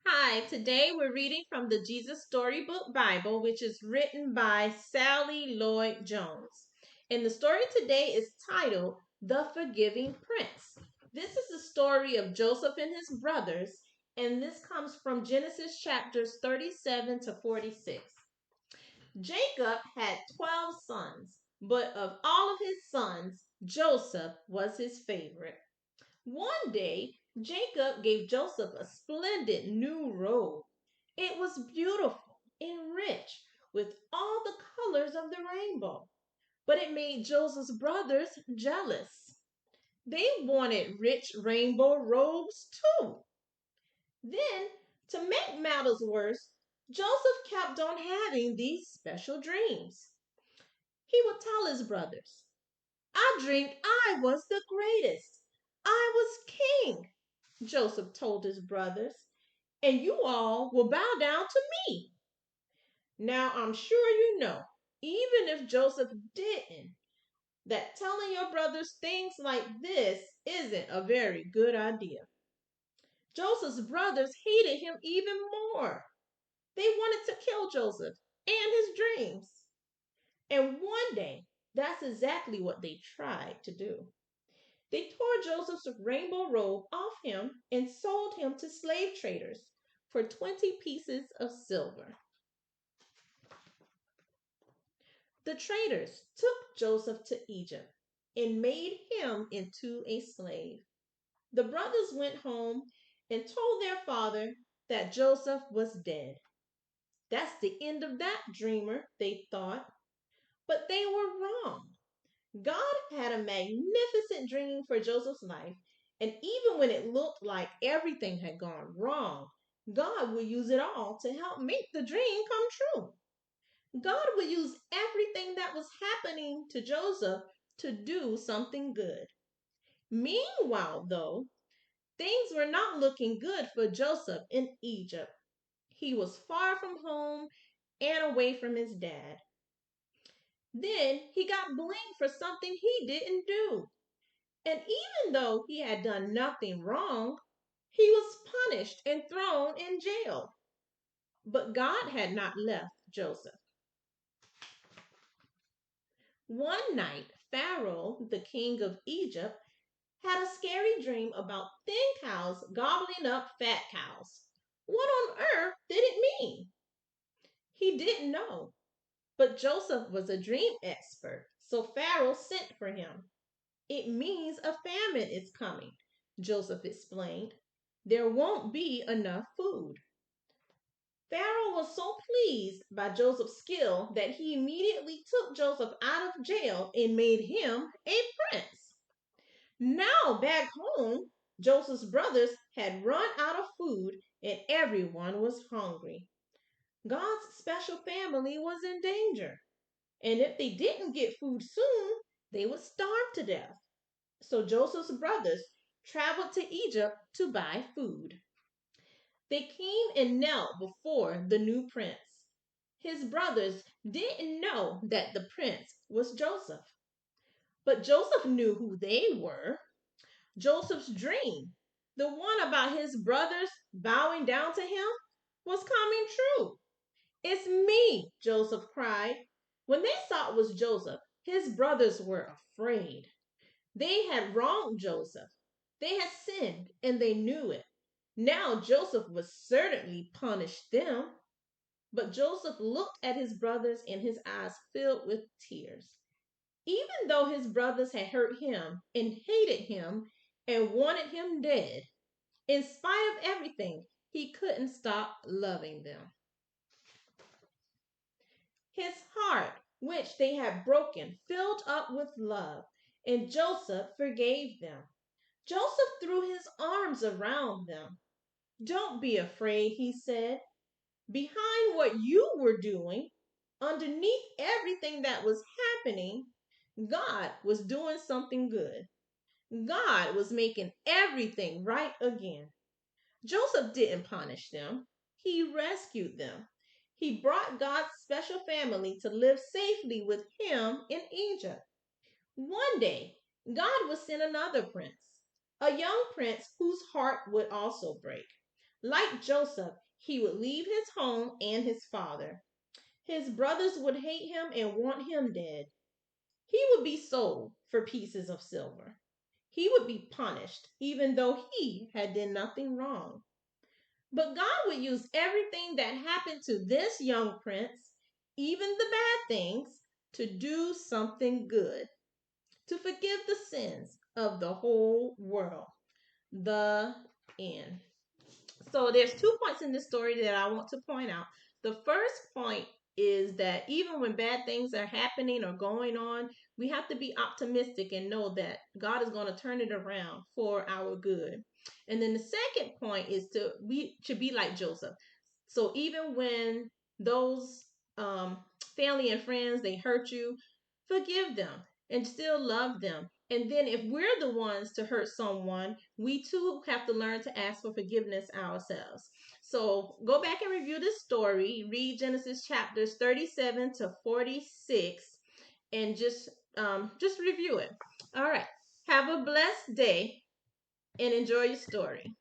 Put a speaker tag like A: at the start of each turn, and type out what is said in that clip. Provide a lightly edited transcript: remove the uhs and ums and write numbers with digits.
A: Hi, today we're reading from the Jesus Storybook Bible, which is written by Sally Lloyd Jones. And the story today is titled The Forgiving Prince. This is the story of Joseph and his brothers, and this comes from Genesis chapters 37 to 46. Jacob had 12 sons, but of all of his sons, Joseph was his favorite. One day, Jacob gave Joseph a splendid new robe. It was beautiful and rich with all the colors of the rainbow, but it made Joseph's brothers jealous. They wanted rich rainbow robes too. Then, to make matters worse, Joseph kept on having these special dreams. He would tell his brothers, I dreamed I was the greatest. I was king, Joseph told his brothers, and you all will bow down to me. Now I'm sure you know, even if Joseph didn't, that telling your brothers things like this isn't a very good idea. Joseph's brothers hated him even more. They wanted to kill Joseph and his dreams. And one day, that's exactly what they tried to do. They tore Joseph's rainbow robe off him and sold him to slave traders for 20 pieces of silver. The traders took Joseph to Egypt and made him into a slave. The brothers went home and told their father that Joseph was dead. That's the end of that dreamer, they thought. But they were wrong. God had a magnificent dream for Joseph's life, and even when it looked like everything had gone wrong, God would use it all to help make the dream come true. God would use everything that was happening to Joseph to do something good. Meanwhile, though, things were not looking good for Joseph in Egypt. He was far from home and away from his dad. Then he got blamed for something he didn't do. And even though he had done nothing wrong, he was punished and thrown in jail. But God had not left Joseph. One night, Pharaoh, the king of Egypt, had a scary dream about thin cows gobbling up fat cows. What on earth did it mean? He didn't know. But Joseph was a dream expert, so Pharaoh sent for him. It means a famine is coming, Joseph explained. There won't be enough food. Pharaoh was so pleased by Joseph's skill that he immediately took Joseph out of jail and made him a prince. Now, back home, Joseph's brothers had run out of food and everyone was hungry. God's special family was in danger, and if they didn't get food soon, they would starve to death. So Joseph's brothers traveled to Egypt to buy food. They came and knelt before the new prince. His brothers didn't know that the prince was Joseph, but Joseph knew who they were. Joseph's dream, the one about his brothers bowing down to him, was coming true. It's me, Joseph cried. When they saw it was Joseph, his brothers were afraid. They had wronged Joseph. They had sinned and they knew it. Now Joseph would certainly punish them. But Joseph looked at his brothers and his eyes filled with tears. Even though his brothers had hurt him and hated him and wanted him dead, in spite of everything, he couldn't stop loving them. His heart, which they had broken, filled up with love, and Joseph forgave them. Joseph threw his arms around them. Don't be afraid, he said. Behind what you were doing, underneath everything that was happening, God was doing something good. God was making everything right again. Joseph didn't punish them, he rescued them. He brought God's special family to live safely with him in Egypt. One day, God would send another prince, a young prince whose heart would also break. Like Joseph, he would leave his home and his father. His brothers would hate him and want him dead. He would be sold for pieces of silver. He would be punished, even though he had done nothing wrong. But God would use everything that happened to this young prince, even the bad things, to do something good, to forgive the sins of the whole world. The end. So there's 2 points in this story that I want to point out. The first point is that even when bad things are happening or going on, we have to be optimistic and know that God is going to turn it around for our good. And then the second point is we should be like Joseph. So even when those family and friends they hurt you, forgive them and still love them. And then if we're the ones to hurt someone, we too have to learn to ask for forgiveness ourselves. So go back and review this story. Read Genesis chapters 37 to 46 and just review it. All right. Have a blessed day and enjoy your story.